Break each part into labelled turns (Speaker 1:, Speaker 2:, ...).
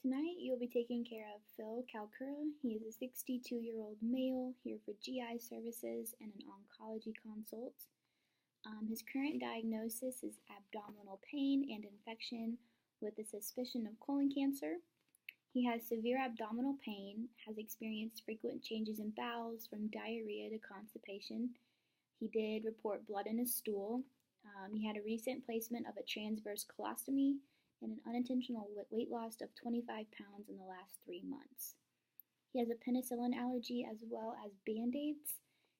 Speaker 1: Tonight you'll be taking care of Phil Kalkura. He is a 62-year-old male here for GI services and an oncology consult. His current diagnosis is abdominal pain and infection with a suspicion of colon cancer. He has severe abdominal pain, has experienced frequent changes in bowels from diarrhea to constipation. He did report blood in his stool. He had a recent placement of a transverse colostomy and an unintentional weight loss of 25 pounds in the last 3 months. He has a penicillin allergy as well as Band-Aids.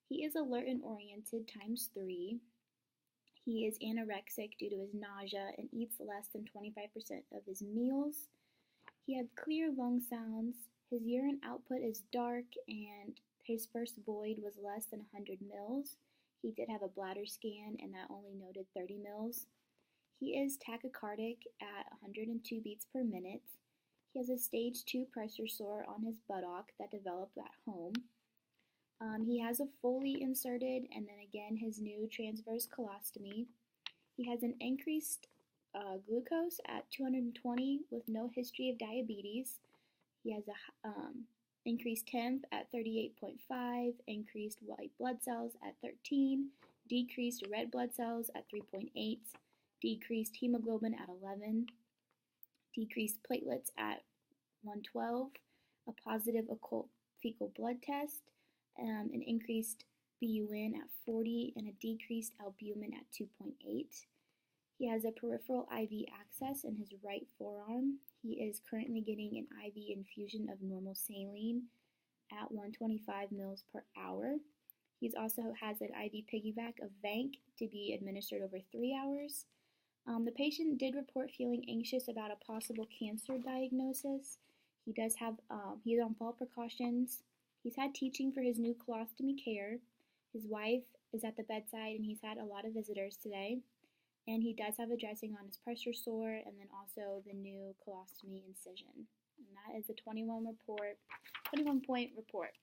Speaker 1: He is alert and oriented ×3. He is anorexic due to his nausea and eats less than 25% of his meals. He had clear lung sounds. His urine output is dark and his first void was less than 100 mils. He did have a bladder scan and that only noted 30 mils. He is tachycardic at 102 beats per minute. He has a stage 2 pressure sore on his buttock that developed at home. He has a Foley inserted and then again his new transverse colostomy. He has an increased glucose at 220 with no history of diabetes. He has a increased temp at 38.5, increased white blood cells at 13, decreased red blood cells at 3.8, decreased hemoglobin at 11, decreased platelets at 112, a positive occult fecal blood test, an increased BUN at 40, and a decreased albumin at 2.8. He has a peripheral IV access in his right forearm. He is currently getting an IV infusion of normal saline at 125 mils per hour. He also has an IV piggyback of Vanc to be administered over 3 hours. The patient did report feeling anxious about a possible cancer diagnosis. He is on fall precautions. He's had teaching for his new colostomy care. His wife is at the bedside and he's had a lot of visitors today. And he does have a dressing on his pressure sore and then also the new colostomy incision. And that is a 21-point report.